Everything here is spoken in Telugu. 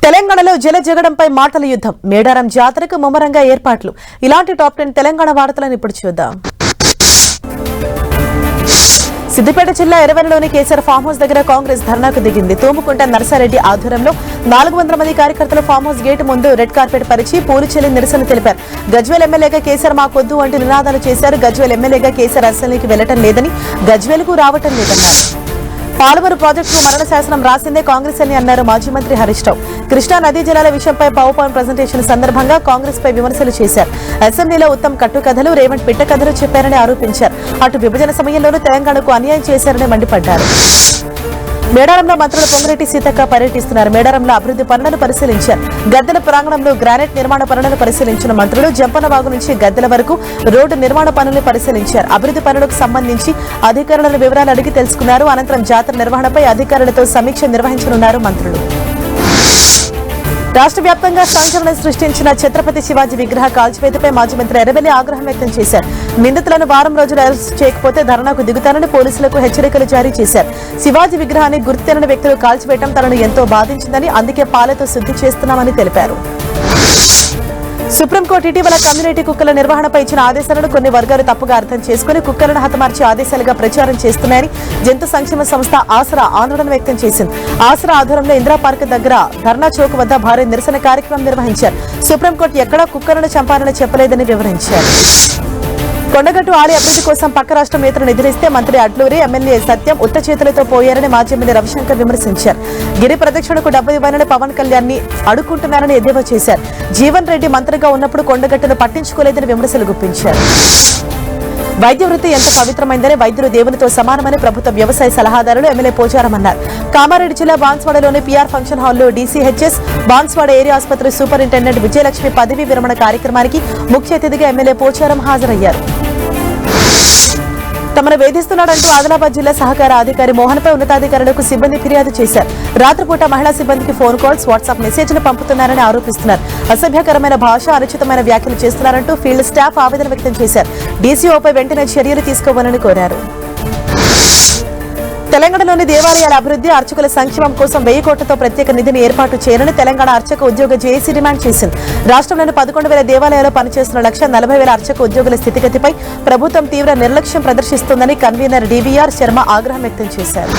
తెలంగాణలో జల జగడంపై మాటల యుద్ధం. మేడారం జాతరకు ముమ్మరంగా ఏర్పాట్లు. ఇలాంటి టాప్ 10 తెలంగాణ వార్తలను ఇప్పుడు చూద్దాం. సిద్దిపేట జిల్లా ఎరవెనలోని కేసీఆర్ ఫామ్ హౌస్ దగ్గర కాంగ్రెస్ ధర్నాకు దిగింది. తూముకుంట నర్సారెడ్డి ఆధ్వర్యంలో 400 మంది కార్యకర్తలు ఫామ్ హౌస్ గేటు ముందు రెడ్ కార్పెట్ పరిచి పూలు చెల్లి నిరసన తెలిపారు. గజ్వేల్ ఎమ్మెల్యేగా కేసీఆర్ మాకొద్దు అంటూ నినాదాలు చేశారు. గజ్వేల్ ఎమ్మెల్యేగా కేసీఆర్ అసెంబ్లీకి వెళ్లటం లేదని, గజ్వేల్కు రావటం లేదన్నారు. పాలమూరు ప్రాజెక్టుకు మరణ శాసనం రాసిందే కాంగ్రెస్ అని అన్నారు మాజీ మంత్రి హరీష్ రావు. కృష్ణా నదీ జలాల విషయంపై పవర్ పాయింట్ ప్రజెంటేషన్ సందర్భంగా కాంగ్రెస్ పై విమర్శలు చేశారు. అసెంబ్లీలో ఉత్తమ్ కట్టుకథలు, రేవంత్ పిట్ట కథలు చెప్పారని ఆరోపించారు. అటు విభజన సమయంలోనూ తెలంగాణకు అన్యాయం చేశారని మండిపడ్డారు. మేడారంలో మంత్రులు పొంగిరెడ్డి సీతక్క పర్యటిస్తున్నారు. మేడారంలో అభివృద్ధి పనులను పరిశీలించారు. గద్దెల ప్రాంగణంలో గ్రానైట్ నిర్మాణ పనులను పరిశీలించిన మంత్రులు జంపనవాగు నుంచి గద్దెల వరకు రోడ్డు నిర్మాణ పనులను పరిశీలించారు. అభివృద్ధి పనులకు సంబంధించి అధికారుల వివరాలు అడిగి తెలుసుకున్నారు. అనంతరం జాతర నిర్వహణపై అధికారులతో సమీక్ష నిర్వహించనున్నారు మంత్రులు. రాష్ట్ర వ్యాప్తంగా సంచలనం సృష్టించిన ఛత్రపతి శివాజీ విగ్రహ కాల్చివేతపై మాజీ మంత్రి ఎర్రబెల్లి ఆగ్రహం వ్యక్తం చేశారు. నిందితులను వారం రోజులు అరెస్టు చేయకపోతే ధర్నాకు దిగుతానని పోలీసులకు హెచ్చరికలు జారీ చేశారు. శివాజీ విగ్రహాన్ని గుర్తెరని వ్యక్తులు కాల్చివేయడం తనను ఎంతో బాధించిందని, అందుకే పాలతో శుద్ధి చేస్తున్నామని తెలిపారు. సుప్రీంకోర్టు ఇటీవల కమ్యూనిటీ కుక్కల నిర్వహణపై ఇచ్చిన ఆదేశాలను కొన్ని వర్గాలు తప్పుగా అర్థం చేసుకుని కుక్కలను హతమార్చే ఆదేశాలుగా ప్రచారం చేస్తున్నాయని జంతు సంక్షేమ సంస్థ ఆసరా ఆందోళన వ్యక్తం చేసింది. ఆసరా ఆధ్వర్యంలో ఇందిరా పార్క్ దగ్గర ధర్నా చౌక్ వద్ద భారీ నిరసన కార్యక్రమం నిర్వహించారు. సుప్రీంకోర్టు ఎక్కడా కుక్కలను చంపాలని చెప్పలేదని వివరించారు. కొండగట్టు ఆలయ అభివృద్ధి కోసం పక్క రాష్ట్రం నేతలు నిధులిస్తే మంత్రి అడ్లూరి, ఎమ్మెల్యే సత్యం ఉత్త చేతులతో పోయారని మాజీ ఎమ్మెల్యే రవిశంకర్ విమర్శించారు. గిరి ప్రదక్షిణకు డబ్బు ఇవ్వాలని పవన్ కళ్యాణ్ ని అడుక్కుంటున్నారని ఎద్దేవా చేశారు. జీవన్ రెడ్డి మంత్రిగా ఉన్నప్పుడు కొండగట్టును పట్టించుకోలేదని విమర్శలు గుప్పించారు. వైద్య వృత్తి ఎంత పవిత్రమైందని, వైద్యులు దేవునితో సమానమని ప్రభుత్వ వ్యవసాయ సలహాదారులు ఎమ్మెల్యే పోచారం అన్నారు. కామారెడ్డి జిల్లా బాన్స్వాడలోని పీఆర్ ఫంక్షన్ హాల్లో డీసీహెచ్ఎస్ బాన్స్వాడ ఏరియా ఆసుపత్రి సూపరింటెండెంట్ విజయలక్ష్మి పదవీ విరమణ కార్యక్రమానికి ముఖ్య అతిథిగా ఎమ్మెల్యే పోచారం హాజరయ్యారు. తమను వేధిస్తున్నాడంటూ ఆదిలాబాద్ జిల్లా సహకార అధికారి మోహన్పై ఉన్నతాధికారులకు సిబ్బంది ఫిర్యాదు చేశారు. రాత్రిపూట మహిళా సిబ్బందికి ఫోన్ కాల్స్, వాట్సాప్ మెసేజ్లు పంపుతున్నారని ఆరోపిస్తున్నారు. అసభ్యకరమైన భాష, అనుచితమైన వ్యాఖ్యలు చేస్తున్నారంటూ ఫీల్డ్ స్టాఫ్ ఆవేదన వ్యక్తం చేశారు. డీసీఓపై వెంటనే చర్యలు తీసుకోవాలని కోరారు. తెలంగాణలోని దేవాలయాల అభివృద్ధి, అర్చకుల సంక్షేమం కోసం 1000 కోట్లతో ప్రత్యేక నిధిని ఏర్పాటు చేయాలని తెలంగాణ అర్చక ఉద్యోగ జేఏసీ డిమాండ్ చేసింది. రాష్ట్రంలోని 11,000 దేవాలయాల్లో పనిచేస్తున్న 1,40,000 అర్చక ఉద్యోగుల స్థితిగతిపై ప్రభుత్వం తీవ్ర నిర్లక్ష్యం ప్రదర్శిస్తోందని కన్వీనర్ డీవీఆర్ శర్మ ఆగ్రహం వ్యక్తం చేశారు.